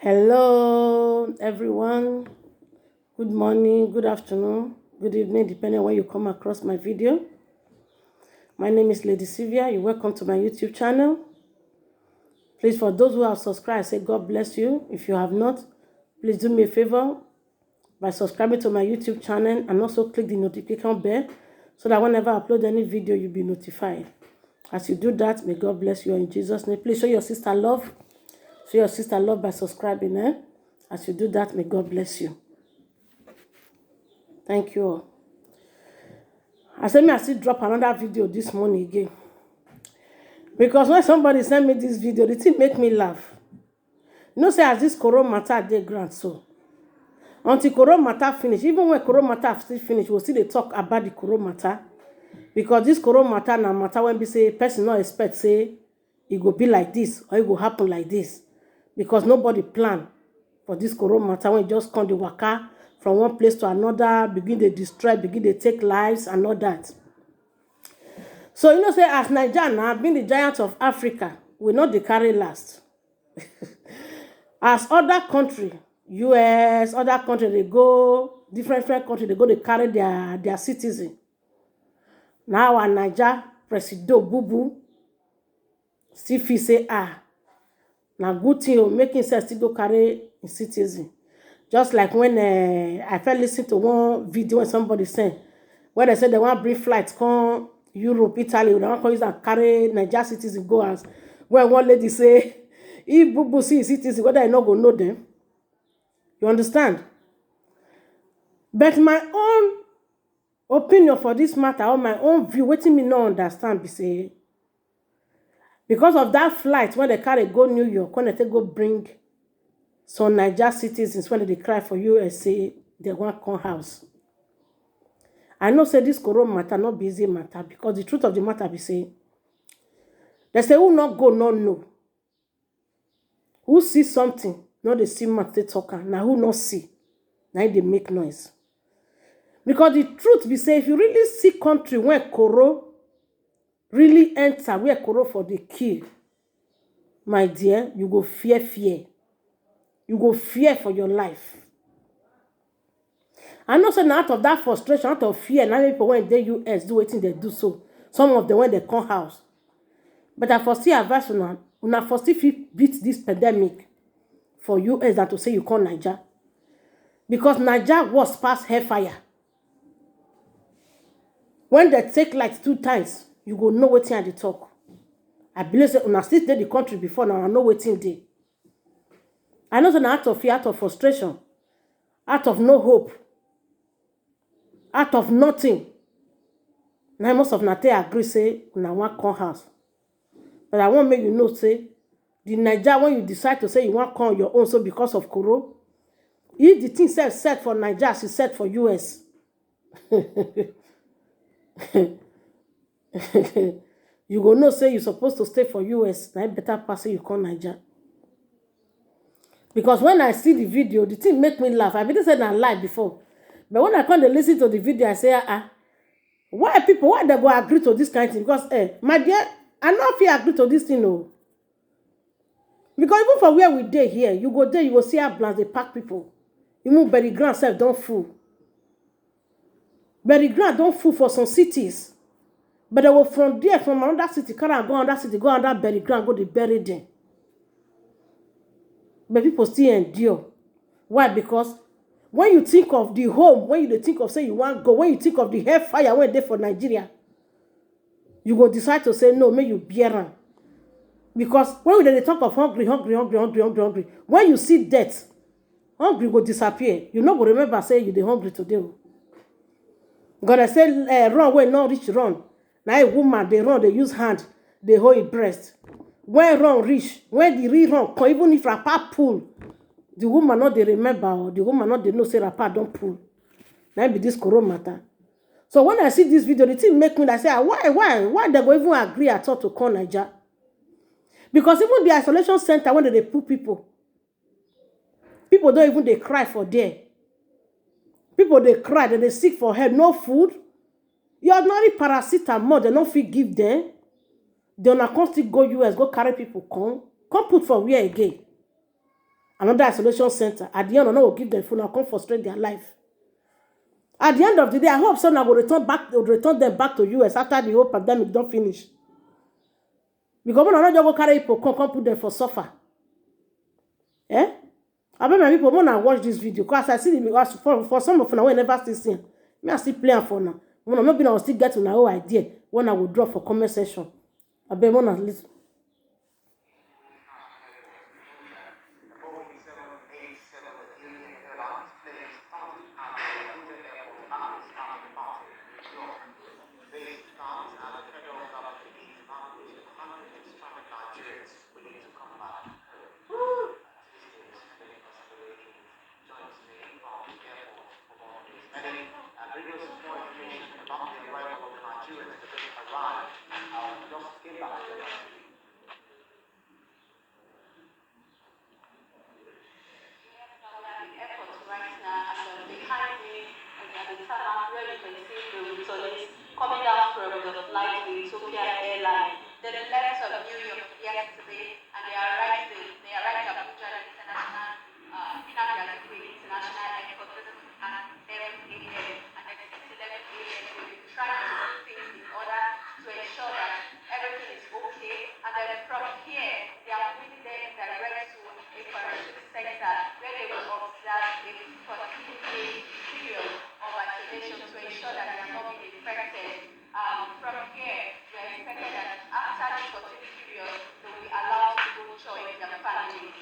Hello, everyone. Good morning, good afternoon, good evening, depending on when you come across my video. My name is Lady Sylvia. You're welcome to my YouTube channel. Please, for those who have subscribed, I say God bless you. If you have not, please do me a favor by subscribing to my YouTube channel and also click the notification bell so that whenever I upload any video, you'll be notified. As you do that, may God bless you in Jesus' name. Please show your sister love. Show your sister love by subscribing. As you do that, may God bless you. Thank you all. I said I still drop another video this morning again. Because when somebody sent me this video, the thing make me laugh. You know, say as this corona matter dey grant so. Until corona matter finish, even when corona matter still finish, we'll still talk about the corona matter. Because this corona matter na matter when we say person not expect say it go be like this or it go happen like this. Because nobody plan for this corona matter when it just come the waka from one place to another, begin to destroy, begin to take lives and all that. So, you know, say as Nigeria now, being the giant of Africa, we not the carry last. As other country, US, other country, they go, different country, they go to carry their citizen. Now our Nigeria, Presido Bubu, still feel say, now good thing, making sense to go carry a citizen. Just like when I felt listening to one video when somebody said, where they said they want to bring flights come Europe, Italy, they want to use and carry Nigeria citizens go as. When one lady say, if Bubu see citizens, whether I not go know them. You understand? But my own opinion for this matter, or my own view, what me not understand, be say, because of that flight, when they carry go New York, when they go bring some Nigeria citizens, when they cry for USA, they want to come house. I know say this corona matter not be easy matter, because the truth of the matter be say, they say who not go, not know. Who see something, not they see much they talk, now who not see, now they make noise. Because the truth be say, if you really see country where corona really enter, where corona for the kill, my dear, you go fear. You go fear for your life. I know say out of that frustration, out of fear, now people when they US do anything they do so. Some of them when they come house. But I foresee advice una foresee beat this pandemic for US than to say you come Niger. Because Niger was past hellfire. When they take like 2 times, you go know what they talk. I believe say una still did the country before now, I know what they. I know that out of fear, out of frustration, out of no hope, out of nothing. Now most of Nate agree say una want come house. But I want make you know say the Niger when you decide to say you want come your own so because of corona, if the thing set for Niger, she set for US. You go know say you're supposed to stay for US. Now better pass you come Niger. Because when I see the video, the thing make me laugh. I didn't say I lied before. But when I come to listen to the video, I say, why they go agree to this kind of thing? Because, my dear, I not feel agree to this thing, no. Because even for where we dey here, you go there, you will see how blast they pack people. Even Berry Grand self don't full. Berry Grand don't full for some cities. But they will from there, from another city, go under Berry Grand, go to bury them. But people still endure. Why? Because when you think of the home, when you think of say you want to go, when you think of the hellfire when they for Nigeria, you go decide to say no, may you bear on. Because when they talk of hungry, when you see death, hungry will disappear. You not go remember say you the hungry today. God say run when not reach run. Now a woman they run, they use hand, they hold it breast. When run reach, when the real run, even if rapper pull, the woman not they remember, or the woman not they know say rapper don't pull. Now be this corona matter. So when I see this video, the thing make me like say, why they go even agree at all to call Niger? Because even the isolation center when they put people don't even they cry for there. People they cry, they sick for help, no food. Your ordinary paracetamol, they don't fit give them. They not still go US, go carry people come put for where again. another isolation center. At the end, I will give them food and come frustrate their life. At the end of the day, I hope someone will return them back to US after the whole pandemic don't finish. Because when I not just go carry people, come put them for suffer. Eh? I bet my people when I watch this video, because I see it for some of them I never still see. Me I still playing for now. When I'm not being, I will still get to my whole idea when I will drop for comment section. I bet when I listen. Coming down from the flight with Ethiopian Airlines. They left from New York yesterday and they arrived at Abuja International International Airport at 11 a.m. and at 11 a.m. they will try to do things in order to ensure that everything is okay. And then from here, they are moving them direct to a quarantine center where they will observe a 14-day period of isolation to ensure that they are not being infected. From here, we are expected that after this 14 period, they will be allowed to go join their families.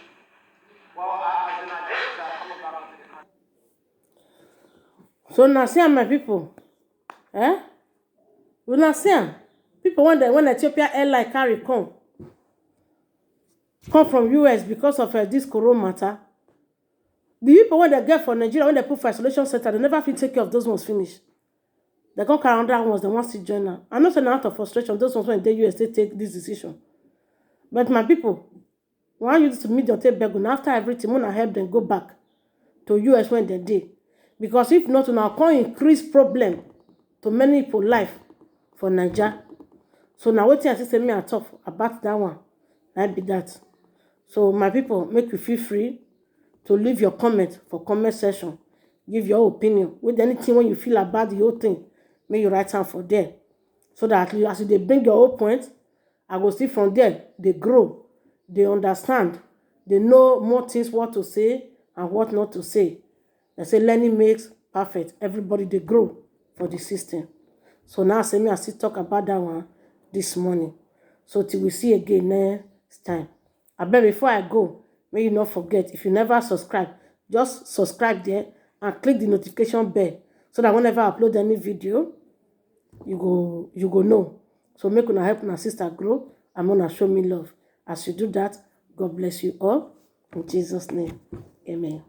Well, as an agenda, coming back to the country. So now see my people. We now see people when Ethiopia Airline carry come from US because of this corona matter. The people when they get for Nigeria, when they put for isolation center, they never fit take care of those ones finish. They come carry another ones, they want to join now. I'm not saying out of frustration, those ones when the US they take this decision. But my people, why you to meet your take beg after everything, when I help them go back to US when they did. Because if not, now can increase problem to many people life for Nigeria. So now what I say me I talk about that one. That be that. So my people, make you feel free to leave your comment for comment section. Give your opinion. With anything when you feel about the whole thing, make you write down for there. So that as they bring your whole point, I go see from there, they grow, they understand, they know more things what to say and what not to say. They say learning makes perfect. Everybody they grow for the system. So now say me I still talk about that one this morning. So till we see again next time. I bet before I go, may you not forget, if you never subscribe, just subscribe there and click the notification bell so that whenever I upload any video, you go know. So make una help my sister grow and wanna show me love. As you do that, God bless you all. In Jesus' name, amen.